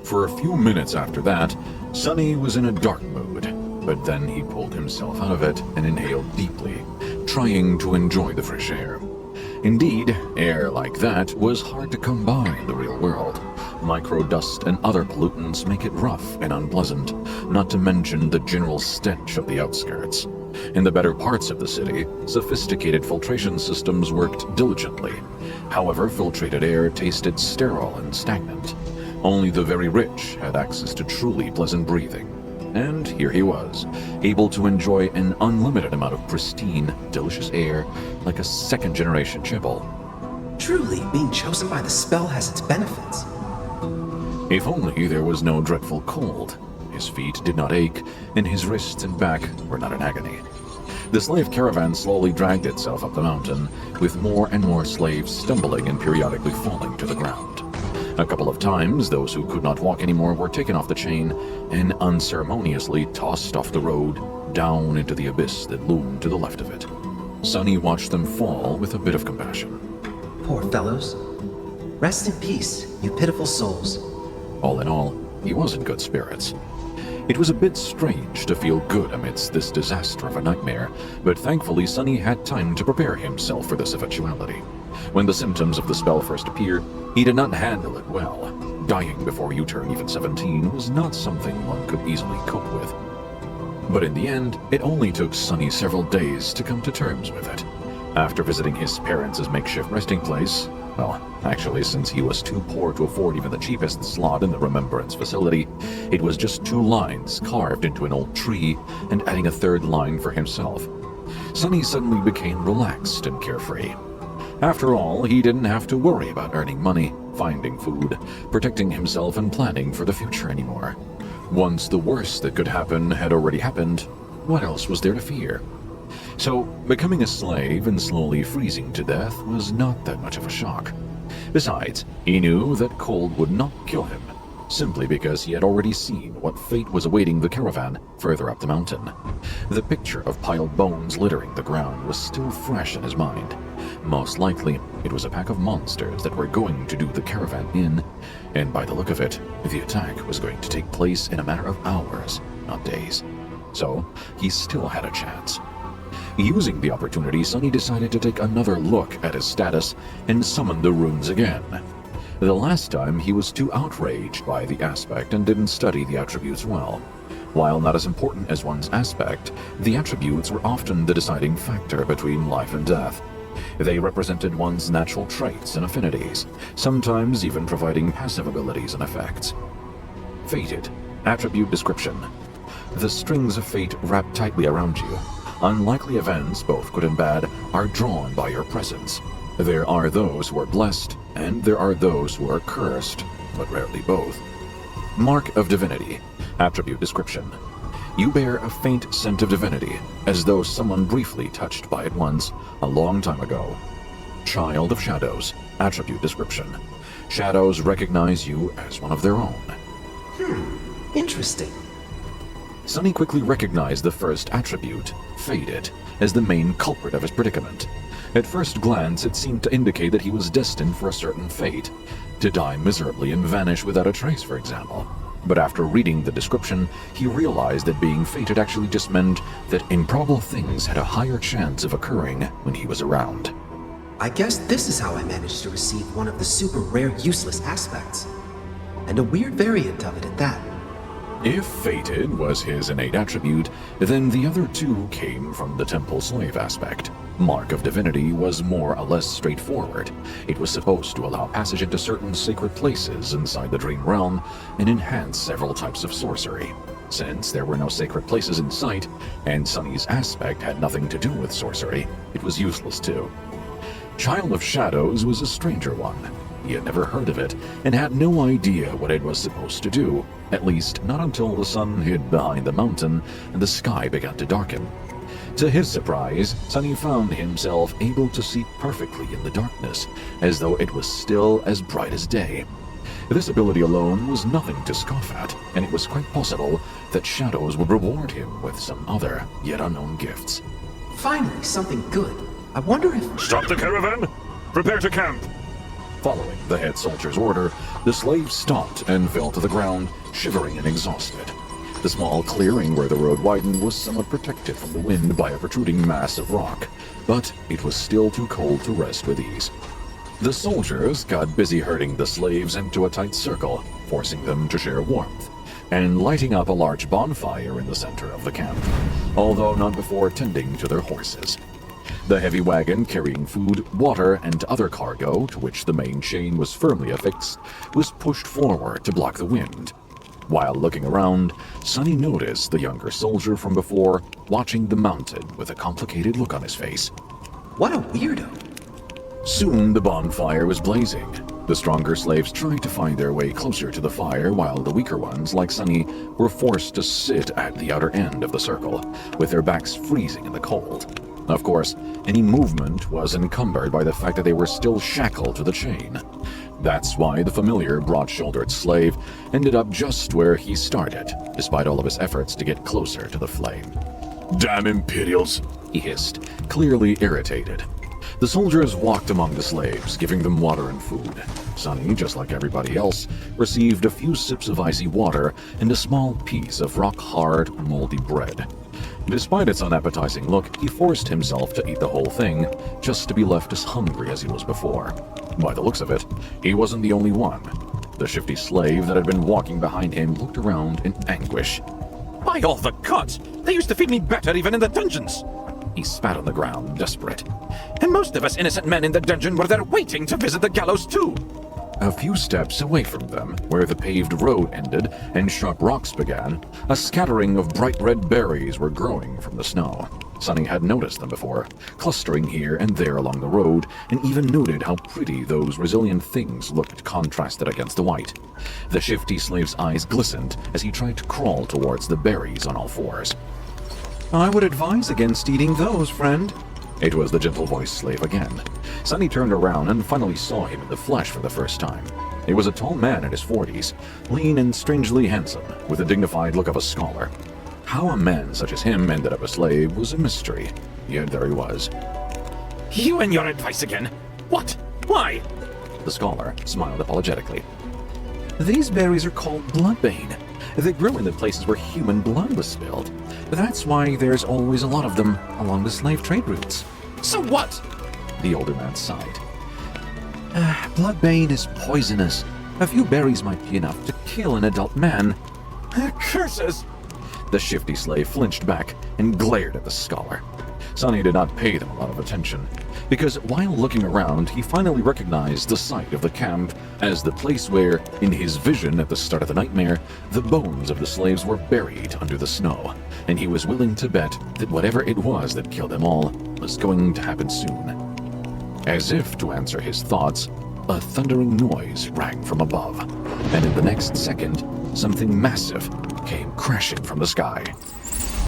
For a few minutes after that, Sunny was in a dark mood, but then he pulled himself out of it and inhaled deeply, trying to enjoy the fresh air. Indeed, air like that was hard to come by in the real world. Microdust and other pollutants make it rough and unpleasant, not to mention the general stench of the outskirts. In the better parts of the city, sophisticated filtration systems worked diligently. However, filtrated air tasted sterile and stagnant. Only the very rich had access to truly pleasant breathing. And here he was, able to enjoy an unlimited amount of pristine, delicious air like a second-generation chibble. Truly, being chosen by the spell has its benefits. If only there was no dreadful cold. His feet did not ache, and his wrists and back were not in agony. The slave caravan slowly dragged itself up the mountain, with more and more slaves stumbling and periodically falling to the ground. A couple of times, those who could not walk anymore were taken off the chain and unceremoniously tossed off the road, down into the abyss that loomed to the left of it. Sunny watched them fall with a bit of compassion. Poor fellows. Rest in peace, you pitiful souls. All in all, he was in good spirits. It was a bit strange to feel good amidst this disaster of a nightmare, but thankfully Sunny had time to prepare himself for this eventuality. When the symptoms of the spell first appeared, he did not handle it well. Dying before you turn even 17 was not something one could easily cope with. But in the end, it only took Sunny several days to come to terms with it. After visiting his parents' makeshift resting place, well, actually, since he was too poor to afford even the cheapest slot in the Remembrance facility, it was just 2 lines carved into an old tree and adding a 3rd line for himself. Sunny suddenly became relaxed and carefree. After all, he didn't have to worry about earning money, finding food, protecting himself, and planning for the future anymore. Once the worst that could happen had already happened, what else was there to fear? So, becoming a slave and slowly freezing to death was not that much of a shock. Besides, he knew that cold would not kill him, simply because he had already seen what fate was awaiting the caravan further up the mountain. The picture of piled bones littering the ground was still fresh in his mind. Most likely, it was a pack of monsters that were going to do the caravan in, and by the look of it, the attack was going to take place in a matter of hours, not days. So, he still had a chance. Using the opportunity, Sunny decided to take another look at his status and summon the runes again. The last time, he was too outraged by the aspect and didn't study the attributes well. While not as important as one's aspect, the attributes were often the deciding factor between life and death. They represented one's natural traits and affinities, sometimes even providing passive abilities and effects. Fated. Attribute description. The strings of fate wrap tightly around you. Unlikely events, both good and bad, are drawn by your presence. There are those who are blessed, and there are those who are cursed, but rarely both. Mark of divinity. Attribute description. You bear a faint scent of divinity, as though someone briefly touched by it once, a long time ago. Child of shadows. Attribute description. Shadows recognize you as one of their own. Interesting. Sunny quickly recognized the first attribute, Fated, as the main culprit of his predicament. At first glance, it seemed to indicate that he was destined for a certain fate, to die miserably and vanish without a trace, for example. But after reading the description, he realized that being fated actually just meant that improbable things had a higher chance of occurring when he was around. I guess this is how I managed to receive one of the super rare useless aspects. And a weird variant of it at that. If fated was his innate attribute, then the other 2 came from the temple slave aspect. Mark of divinity was more or less straightforward. It was supposed to allow passage into certain sacred places inside the dream realm and enhance several types of sorcery. Since there were no sacred places in sight, and Sunny's aspect had nothing to do with sorcery, it was useless too. Child of Shadows was a stranger one. He had never heard of it, and had no idea what it was supposed to do, at least not until the sun hid behind the mountain and the sky began to darken. To his surprise, Sunny found himself able to see perfectly in the darkness, as though it was still as bright as day. This ability alone was nothing to scoff at, and it was quite possible that Shadows would reward him with some other, yet unknown gifts. Finally, something good. I wonder if... Stop the caravan! Prepare to camp! Following the head soldier's order, The slave stopped and fell to the ground, shivering and exhausted. The small clearing where the road widened was somewhat protected from the wind by a protruding mass of rock, but it was still too cold to rest with ease. The soldiers got busy herding the slaves into a tight circle, forcing them to share warmth, and lighting up a large bonfire in the center of the camp, although not before tending to their horses. The heavy wagon carrying food, water, and other cargo, to which the main chain was firmly affixed, was pushed forward to block the wind. While looking around, Sonny noticed the younger soldier from before watching the mountain with a complicated look on his face. What a weirdo. Soon the bonfire was blazing. The stronger slaves tried to find their way closer to the fire, while the weaker ones, like Sonny, were forced to sit at the outer end of the circle, with their backs freezing in the cold. Of course, any movement was encumbered by the fact that they were still shackled to the chain. That's why the familiar broad-shouldered slave ended up just where he started, despite all of his efforts to get closer to the flame. "Damn Imperials!" he hissed, clearly irritated. The soldiers walked among the slaves, giving them water and food. Sonny, just like everybody else, received a few sips of icy water and a small piece of rock-hard, moldy bread. Despite its unappetizing look, he forced himself to eat the whole thing, just to be left as hungry as he was before. By the looks of it, he wasn't the only one. The shifty slave that had been walking behind him looked around in anguish. By all the gods! They used to feed me better even in the dungeons! He spat on the ground, desperate. And most of us innocent men in the dungeon were there waiting to visit the gallows too! A few steps away from them, where the paved road ended and sharp rocks began, a scattering of bright red berries were growing from the snow. Sonny had noticed them before, clustering here and there along the road, and even noted how pretty those resilient things looked contrasted against the white. The shifty slave's eyes glistened as he tried to crawl towards the berries on all fours. "I would advise against eating those, friend." It was the gentle-voiced slave again. Sonny turned around and finally saw him in the flesh for the first time. He was a tall man in his 40s, lean and strangely handsome, with the dignified look of a scholar. How a man such as him ended up a slave was a mystery, yet there he was. You and your advice again! What? Why? The scholar smiled apologetically. These berries are called bloodbane. They grew in the places where human blood was spilled. That's why there's always a lot of them along the slave trade routes. So what? The older man sighed. Bloodbane is poisonous. A few berries might be enough to kill an adult man. Curses! The shifty slave flinched back and glared at the scholar. Sonny did not pay them a lot of attention, because while looking around, he finally recognized the site of the camp as the place where, in his vision at the start of the nightmare, the bones of the slaves were buried under the snow, and he was willing to bet that whatever it was that killed them all was going to happen soon. As if to answer his thoughts, a thundering noise rang from above, and in the next second, something massive came crashing from the sky.